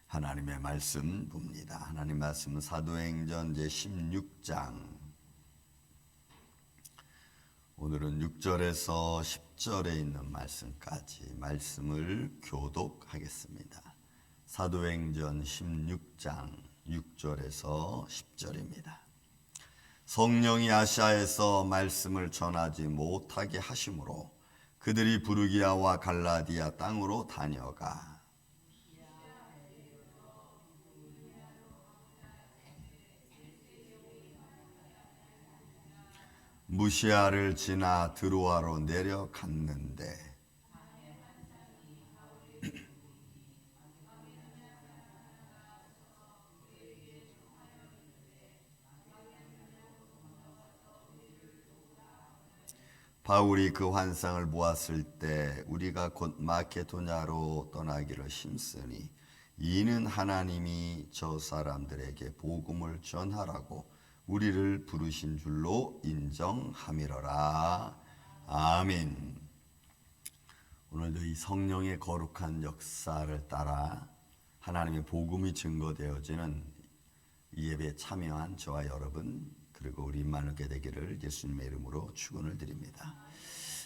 하나님의 말씀 봅니다. 하나님 말씀은 사도행전 제16장, 오늘은 6절에서 10절에 있는 말씀까지 말씀을 교독하겠습니다. 사도행전 16장 6절에서 10절입니다. 성령이 아시아에서 말씀을 전하지 못하게 하심으로 그들이 부르기아와 갈라디아 땅으로 다녀가 무시아를 지나 드로아로 내려갔는데 바울이 그 환상을 보았을 때 우리가 곧 마케도냐로 떠나기를 힘쓰니 이는 하나님이 저 사람들에게 복음을 전하라고 우리를 부르신 줄로 인정함이러라. 아멘. 오늘도 이 성령의 거룩한 역사를 따라 하나님의 복음이 증거되어지는 이 예배에 참여한 저와 여러분, 그리고 우리 임마누엘 되기를 예수님의 이름으로 축원을 드립니다.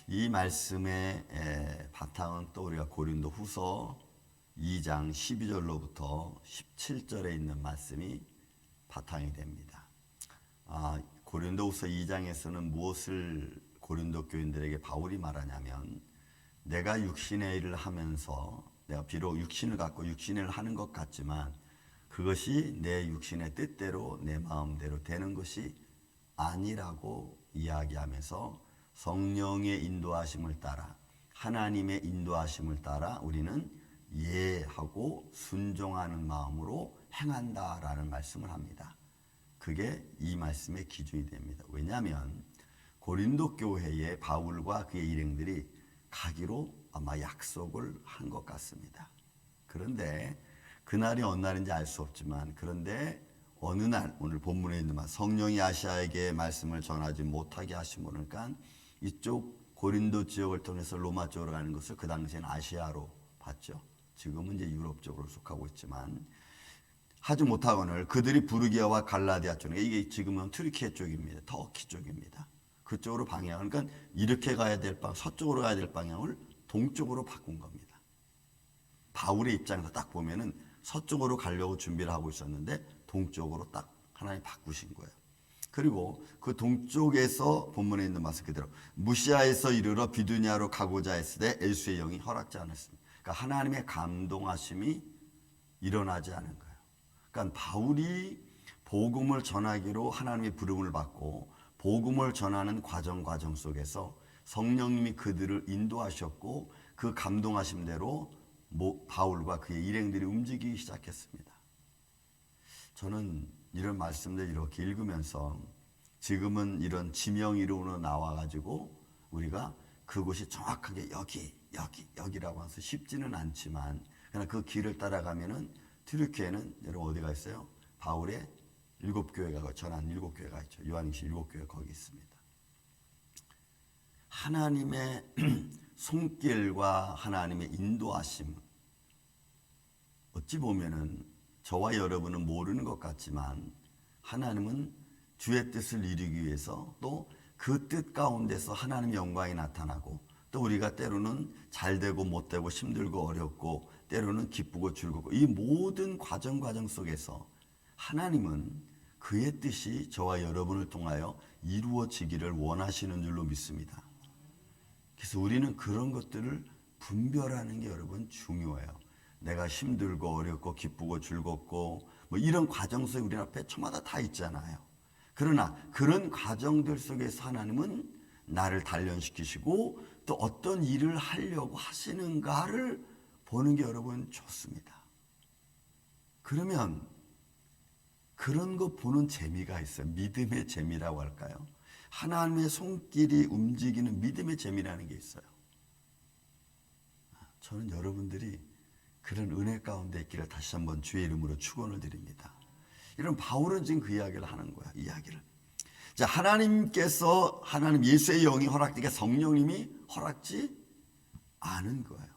이 말씀의 바탕은 또 우리가 고린도 후서 2장 12절로부터 17절에 있는 말씀이 바탕이 됩니다. 고린도후서 2장에서는 무엇을 고린도 교인들에게 바울이 말하냐면, 내가 육신의 일을 하면서 내가 비록 육신을 갖고 육신을 하는 것 같지만 그것이 내 육신의 뜻대로 내 마음대로 되는 것이 아니라고 이야기하면서 성령의 인도하심을 따라, 하나님의 인도하심을 따라 우리는 예하고 순종하는 마음으로 행한다라는 말씀을 합니다. 그게 이 말씀의 기준이 됩니다. 왜냐하면 고린도 교회에 바울과 그의 일행들이 가기로 아마 약속을 한 것 같습니다. 그런데 그날이 어느 날인지 알 수 없지만, 그런데 어느 날, 오늘 본문에 있는 말, 성령이 아시아에게 말씀을 전하지 못하게 하심으로, 그러니까 이쪽 고린도 지역을 통해서 로마 쪽으로 가는 것을 그 당시에는 아시아로 봤죠. 지금은 이제 유럽 쪽으로 속하고 있지만, 하지 못하거늘 그들이 부르기아와 갈라디아 쪽, 이게 지금은 튀르키예 쪽입니다. 터키 쪽입니다. 그쪽으로 방향을, 그러니까 이렇게 가야 될 서쪽으로 가야 될 방향을 동쪽으로 바꾼 겁니다. 바울의 입장에서 딱 보면은 서쪽으로 가려고 준비를 하고 있었는데 동쪽으로 딱 하나님 바꾸신 거예요. 그리고 그 동쪽에서 본문에 있는 말씀 그대로 무시아에서 이르러 비두냐로 가고자 했을 때 엘수의 영이 허락지 않았습니다. 그러니까 하나님의 감동하심이 일어나지 않은 거예요. 그러니까 바울이 복음을 전하기로 하나님의 부름을 받고 복음을 전하는 과정 속에서 성령님이 그들을 인도하셨고, 그 감동하심대로 바울과 그의 일행들이 움직이기 시작했습니다. 저는 이런 말씀들 이렇게 읽으면서 지금은 이런 지명이론으로 나와가지고 우리가 그곳이 정확하게 여기라고 해서 쉽지는 않지만, 그러나 그 길을 따라가면은 튀르키예는 여러분 어디가 있어요? 바울의 7교회가 전한 7교회가 있죠. 요한일서 7교회 거기 있습니다. 하나님의 손길과 하나님의 인도하심, 어찌 보면은 저와 여러분은 모르는 것 같지만 하나님은 주의 뜻을 이루기 위해서 또 그 뜻 가운데서 하나님의 영광이 나타나고, 또 우리가 때로는 잘되고 못되고 힘들고 어렵고 때로는 기쁘고 즐겁고 이 모든 과정 속에서 하나님은 그의 뜻이 저와 여러분을 통하여 이루어지기를 원하시는 줄로 믿습니다. 그래서 우리는 그런 것들을 분별하는 게 여러분 중요해요. 내가 힘들고 어렵고 기쁘고 즐겁고 뭐 이런 과정 속에 우리 앞에 저마다 다 있잖아요. 그러나 그런 과정들 속에서 하나님은 나를 단련시키시고 또 어떤 일을 하려고 하시는가를 보는 게 여러분 좋습니다. 그러면 그런 거 보는 재미가 있어요. 믿음의 재미라고 할까요? 하나님의 손길이 움직이는 믿음의 재미라는 게 있어요. 저는 여러분들이 그런 은혜 가운데 있기를 다시 한번 주의 이름으로 축원을 드립니다. 이런 바울은 지금 그 이야기를 하는 거야. 이야기를. 자, 하나님께서 하나님 예수의 영이 허락되게 성령님이 허락지 않은 거예요.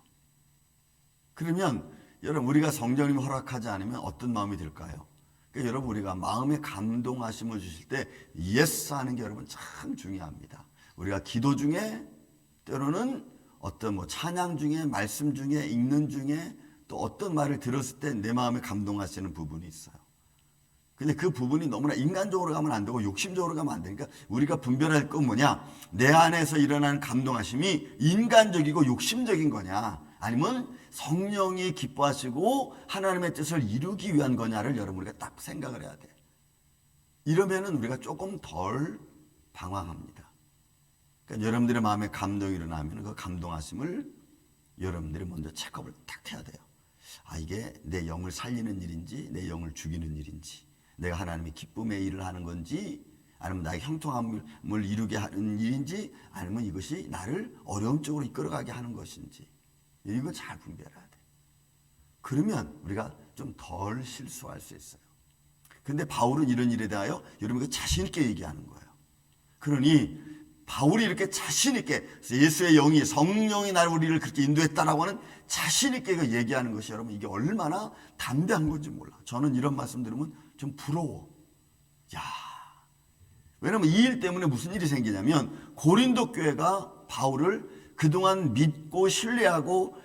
그러면 여러분 우리가 성령님이 허락하지 않으면 어떤 마음이 들까요? 그러니까 여러분 우리가 마음에 감동하심을 주실 때 예스 하는 게 여러분 참 중요합니다. 우리가 기도 중에 때로는 어떤 뭐 찬양 중에 말씀 중에 읽는 중에 또 어떤 말을 들었을 때 내 마음에 감동하시는 부분이 있어요. 근데 그 부분이 너무나 인간적으로 가면 안 되고 욕심적으로 가면 안 되니까 우리가 분별할 건 뭐냐? 내 안에서 일어나는 감동하심이 인간적이고 욕심적인 거냐? 아니면 성령이 기뻐하시고 하나님의 뜻을 이루기 위한 거냐를 여러분 우리가 딱 생각을 해야 돼. 이러면은 우리가 조금 덜 방황합니다. 그러니까 여러분들의 마음에 감동이 일어나면 그 감동하심을 여러분들이 먼저 체크업을 딱 해야 돼요. 아, 이게 내 영을 살리는 일인지 내 영을 죽이는 일인지, 내가 하나님의 기쁨의 일을 하는 건지, 아니면 나의 형통함을 이루게 하는 일인지, 아니면 이것이 나를 어려움 쪽으로 이끌어가게 하는 것인지, 이건 잘 분별해야 돼. 그러면 우리가 좀 덜 실수할 수 있어요. 근데 바울은 이런 일에 대하여 여러분 자신 있게 얘기하는 거예요. 그러니 바울이 이렇게 자신 있게 예수의 영이 성령이 나를 우리를 그렇게 인도했다라고 하는 자신 있게 얘기하는 것이 여러분 이게 얼마나 담대한 건지 몰라. 저는 이런 말씀 들으면 좀 부러워. 야, 왜냐면 이 일 때문에 무슨 일이 생기냐면 고린도 교회가 바울을 그동안 믿고 신뢰하고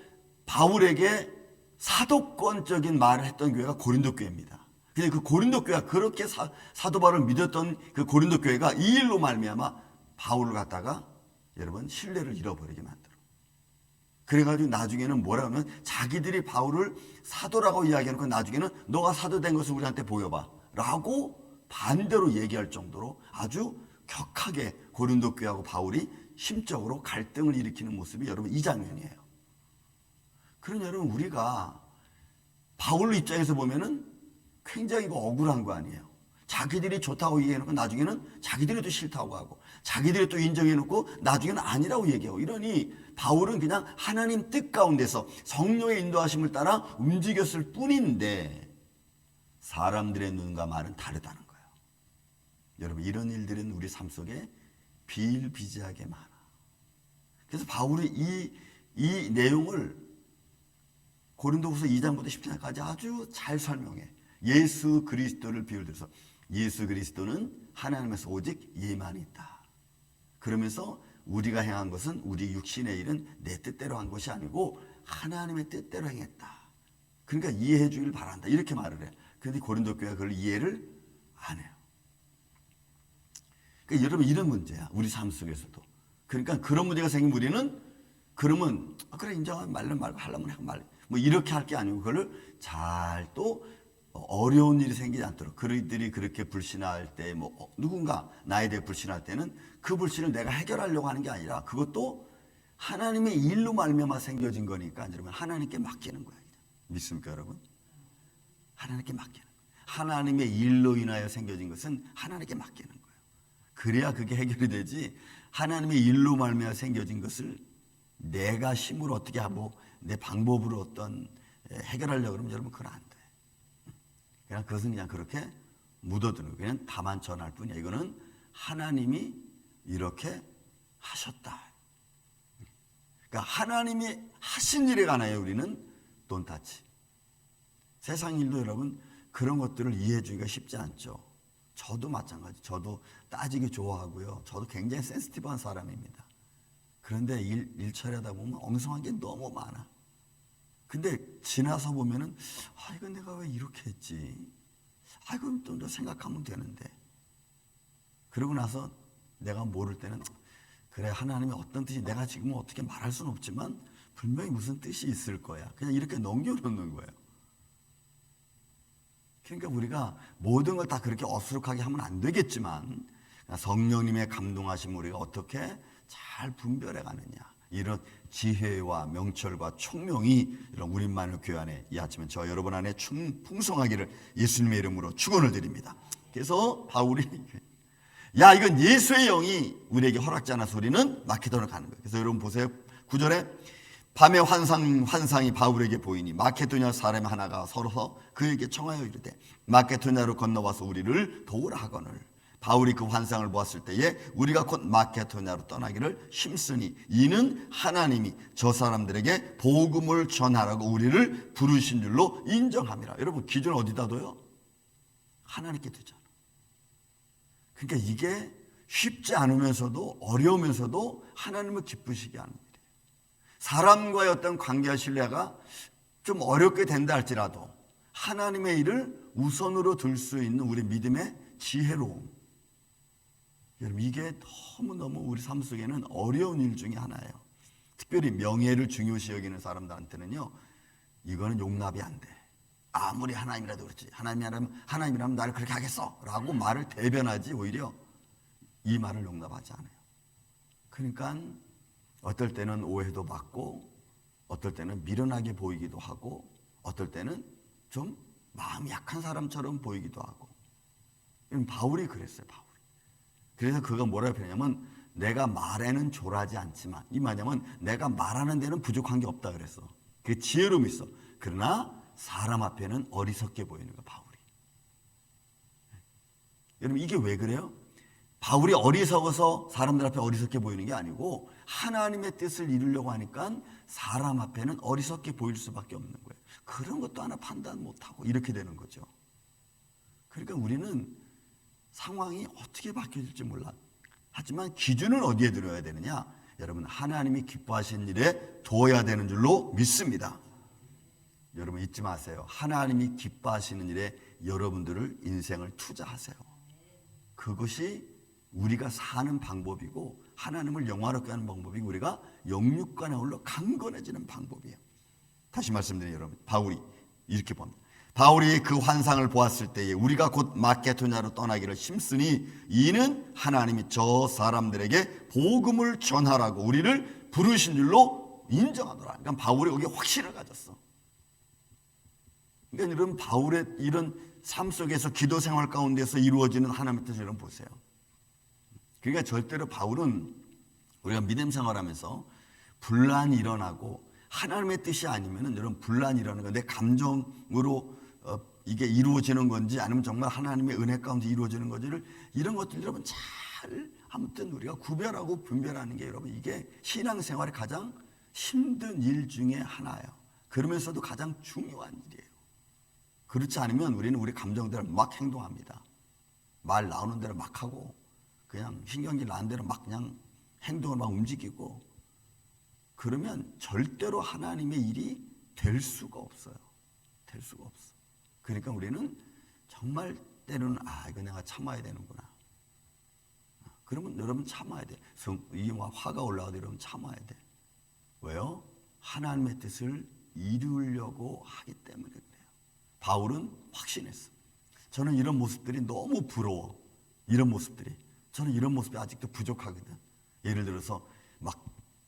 바울에게 사도권적인 말을 했던 교회가 고린도 교회입니다. 근데 그 고린도 교회가 그렇게 사도 바울을 믿었던 그 고린도 교회가 이 일로 말미암아 바울을 갖다가 여러분 신뢰를 잃어버리게 만들어. 그래가지고 나중에는 뭐라 하면 자기들이 바울을 사도라고 이야기해놓고 나중에는 너가 사도 된 것을 우리한테 보여봐 라고 반대로 얘기할 정도로 아주 격하게 고린도 교회하고 바울이 심적으로 갈등을 일으키는 모습이 여러분 이 장면이에요. 그러니 여러분 우리가 바울 입장에서 보면은 굉장히 억울한 거 아니에요. 자기들이 좋다고 얘기해놓고 나중에는 자기들이 또 싫다고 하고 자기들이 또 인정해놓고 나중에는 아니라고 얘기하고 이러니 바울은 그냥 하나님 뜻 가운데서 성령의 인도하심을 따라 움직였을 뿐인데 사람들의 눈과 말은 다르다는 거예요. 여러분 이런 일들은 우리 삶 속에 비일비재하게 많아. 그래서 바울이 이 내용을 고린도후서 2장부터 10장까지 아주 잘 설명해. 예수 그리스도를 비유를 들어서 예수 그리스도는 하나님에서 오직 예만이 있다. 그러면서 우리가 행한 것은 우리 육신의 일은 내 뜻대로 한 것이 아니고 하나님의 뜻대로 행했다. 그러니까 이해해 주길 바란다. 이렇게 말을 해. 그런데 고린도 교회가 그걸 이해를 안 해요. 그러니까 여러분 이런 문제야. 우리 삶 속에서도. 그러니까 그런 문제가 생긴 우리는 그러면 그래 인정하면 말면 말고 하려면 하고 말 뭐 이렇게 할 게 아니고 그걸 잘 또 어려운 일이 생기지 않도록 그들이 그렇게 불신할 때 뭐 누군가 나에 대해 불신할 때는 그 불신을 내가 해결하려고 하는 게 아니라 그것도 하나님의 일로 말미암아 생겨진 거니까 여러분 하나님께 맡기는 거예요. 믿습니까 여러분? 하나님께 맡기는 거예요. 하나님의 일로 인하여 생겨진 것은 하나님께 맡기는 거예요. 그래야 그게 해결이 되지 하나님의 일로 말미암아 생겨진 것을 내가 힘으로 어떻게 하고 내 방법으로 어떤 해결하려고 그러면 여러분 그건 안 돼. 그냥 그것은 그냥 그렇게 묻어두는 거예요. 그냥 다만 전할 뿐이야. 이거는 하나님이 이렇게 하셨다. 그러니까 하나님이 하신 일에 관하여 우리는 don't touch. 세상 일도 여러분 그런 것들을 이해해 주기가 쉽지 않죠. 저도 마찬가지. 저도 따지기 좋아하고요. 저도 굉장히 센시티브한 사람입니다. 그런데 일 처리하다 보면 엉성한 게 너무 많아. 근데 지나서 보면은 아 이건 내가 왜 이렇게 했지? 아 이건 좀 더 생각하면 되는데. 그러고 나서 내가 모를 때는 그래 하나님의 어떤 뜻이 내가 지금 어떻게 말할 수는 없지만 분명히 무슨 뜻이 있을 거야. 그냥 이렇게 넘겨놓는 거예요. 그러니까 우리가 모든 걸 다 그렇게 어수룩하게 하면 안 되겠지만 성령님의 감동하심 우리가 어떻게 잘 분별해 가느냐. 이런 지혜와 명철과 총명이 이런 우리만을 교회 안에 이 아침에 저 여러분 안에 풍성하기를 예수님의 이름으로 축원을 드립니다. 그래서 바울이 야 이건 예수의 영이 우리에게 허락지 않아서 우리는 마케도니아로 가는 거예요. 그래서 여러분 보세요. 9절에 밤에 환상이 바울에게 보이니 마케도니아 사람 하나가 서로서 그에게 청하여 이르되 마케도니아로 건너와서 우리를 도우라 하거늘 바울이 그 환상을 보았을 때에 우리가 곧 마케도냐로 떠나기를 힘쓰니 이는 하나님이 저 사람들에게 복음을 전하라고 우리를 부르신 줄로 인정함이라. 여러분 기준을 어디다 둬요? 하나님께 두잖아. 그러니까 이게 쉽지 않으면서도 어려우면서도 하나님을 기쁘시게 하는 일이에요. 사람과의 어떤 관계와 신뢰가 좀 어렵게 된다 할지라도 하나님의 일을 우선으로 둘 수 있는 우리 믿음의 지혜로움. 여러분 이게 너무너무 우리 삶 속에는 어려운 일 중에 하나예요. 특별히 명예를 중요시 여기는 사람들한테는요, 이거는 용납이 안 돼. 아무리 하나님이라도 그렇지. 하나님이라면 나를 그렇게 하겠어 라고 말을 대변하지 오히려 이 말을 용납하지 않아요. 그러니까 어떨 때는 오해도 받고 어떨 때는 미련하게 보이기도 하고 어떨 때는 좀 마음이 약한 사람처럼 보이기도 하고. 바울이 그랬어요. 바울이. 그래서 그가 뭐라고 표현하냐면 내가 말에는 조라지 않지만, 이 말이냐면 내가 말하는 데는 부족한 게 없다 그랬어. 그게 지혜로움이 있어. 그러나 사람 앞에는 어리석게 보이는 거야, 바울이. 여러분 이게 왜 그래요? 바울이 어리석어서 사람들 앞에 어리석게 보이는 게 아니고 하나님의 뜻을 이루려고 하니까 사람 앞에는 어리석게 보일 수밖에 없는 거예요. 그런 것도 하나 판단 못하고 이렇게 되는 거죠. 그러니까 우리는 상황이 어떻게 바뀌어질지 몰라. 하지만 기준은 어디에 들어야 되느냐? 여러분 하나님이 기뻐하시는 일에 둬야 되는 줄로 믿습니다. 여러분 잊지 마세요. 하나님이 기뻐하시는 일에 여러분들을 인생을 투자하세요. 그것이 우리가 사는 방법이고 하나님을 영화롭게 하는 방법이고 우리가 영육간에 올라 강건해지는 방법이에요. 다시 말씀드리는 여러분, 바울이 이렇게 봅니다. 바울이 그 환상을 보았을 때에 우리가 곧 마케도냐로 떠나기를 힘쓰니 이는 하나님이 저 사람들에게 복음을 전하라고 우리를 부르신 줄로 인정하더라. 그러니까 바울이 거기에 확신을 가졌어. 그러니까 이런 바울의 이런 삶 속에서 기도 생활 가운데서 이루어지는 하나님의 뜻을 여러분 보세요. 그러니까 절대로 바울은 우리가 믿음 생활하면서 분란이 일어나고 하나님의 뜻이 아니면은 여러분 분란이 일어나는 거 내 감정으로 이게 이루어지는 건지 아니면 정말 하나님의 은혜 가운데 이루어지는 건지를 이런 것들 여러분 잘 아무튼 우리가 구별하고 분별하는 게 여러분 이게 신앙생활의 가장 힘든 일 중에 하나예요. 그러면서도 가장 중요한 일이에요. 그렇지 않으면 우리는 우리 감정대로 막 행동합니다. 말 나오는 대로 막 하고 그냥 신경질 나는 대로 막 그냥 행동을 막 움직이고 그러면 절대로 하나님의 일이 될 수가 없어요. 될 수가 없어. 그러니까 우리는 정말 때로는 이거 내가 참아야 되는구나. 그러면 여러분 참아야 돼. 이 화가 올라가도 여러분 참아야 돼. 왜요? 하나님의 뜻을 이루려고 하기 때문에 그래요. 바울은 확신했어. 저는 이런 모습들이 너무 부러워. 이런 모습들이. 저는 이런 모습이 아직도 부족하거든. 예를 들어서 막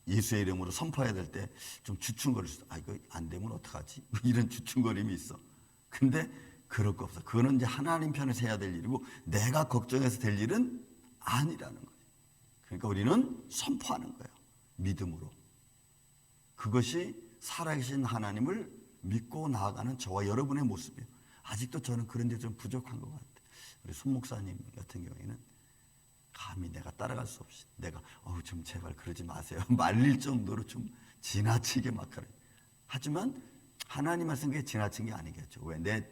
예수의 이름으로 선포해야 될 때 좀 주춤거릴 수 있어. 이거 안 되면 어떡하지? 이런 주춤거림이 있어. 근데 그럴 거 없어. 그거는 이제 하나님 편에서 해야 될 일이고 내가 걱정해서 될 일은 아니라는 거예요. 그러니까 우리는 선포하는 거예요. 믿음으로. 그것이 살아계신 하나님을 믿고 나아가는 저와 여러분의 모습이에요. 아직도 저는 그런 데 좀 부족한 것 같아요. 우리 손 목사님 같은 경우에는 감히 내가 따라갈 수 없이 내가 좀 제발 그러지 마세요. 말릴 정도로 좀 지나치게 막 그래. 하지만 하나님 말씀 그게 지나친 게 아니겠죠. 왜? 내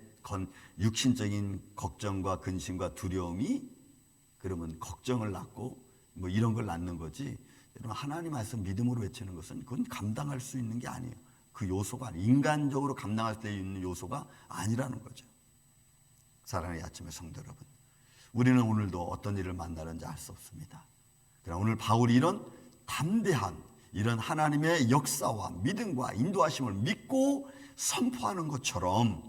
육신적인 걱정과 근심과 두려움이 그러면 걱정을 낳고 뭐 이런 걸 낳는 거지. 여러분 하나님 말씀 믿음으로 외치는 것은 그건 감당할 수 있는 게 아니에요. 그 요소가 아니에요. 인간적으로 감당할 수 있는 요소가 아니라는 거죠. 사랑하는 아침의 성도 여러분, 우리는 오늘도 어떤 일을 만나는지 알 수 없습니다. 그러나 오늘 바울이 이런 담대한 이런 하나님의 역사와 믿음과 인도하심을 믿고 선포하는 것처럼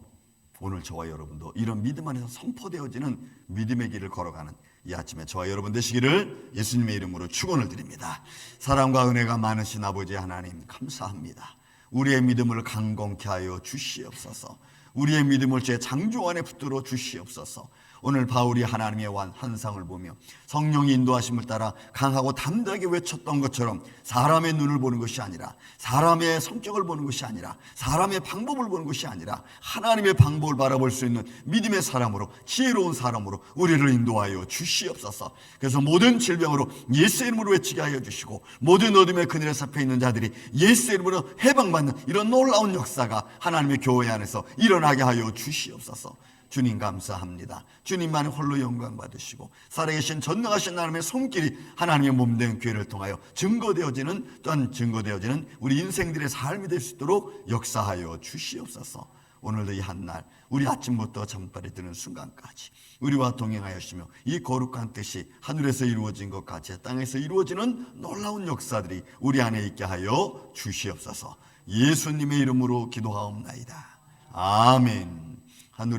오늘 저와 여러분도 이런 믿음 안에서 선포되어지는 믿음의 길을 걸어가는 이 아침에 저와 여러분 되시기를 예수님의 이름으로 축원을 드립니다. 사랑과 은혜가 많으신 아버지 하나님 감사합니다. 우리의 믿음을 강건케 하여 주시옵소서. 우리의 믿음을 제 장주 안에 붙들어 주시옵소서. 오늘 바울이 하나님의 환상을 보며 성령의 인도하심을 따라 강하고 담대하게 외쳤던 것처럼 사람의 눈을 보는 것이 아니라, 사람의 성격을 보는 것이 아니라, 사람의 방법을 보는 것이 아니라 하나님의 방법을 바라볼 수 있는 믿음의 사람으로, 지혜로운 사람으로 우리를 인도하여 주시옵소서. 그래서 모든 질병으로 예수의 이름으로 외치게 하여 주시고, 모든 어둠의 그늘에 잡혀 있는 자들이 예수의 이름으로 해방받는 이런 놀라운 역사가 하나님의 교회 안에서 일어나게 하여 주시옵소서. 주님 감사합니다. 주님만 홀로 영광 받으시고 살아계신 전능하신 하나님의 손길이 하나님의 몸된 교회를 통하여 증거되어지는, 또한 증거되어지는 우리 인생들의 삶이 될 수 있도록 역사하여 주시옵소서. 오늘도 이 한날 우리 아침부터 잠바리 드는 순간까지 우리와 동행하였으며 이 거룩한 뜻이 하늘에서 이루어진 것 같이 땅에서 이루어지는 놀라운 역사들이 우리 안에 있게 하여 주시옵소서. 예수님의 이름으로 기도하옵나이다. 아멘. 하늘에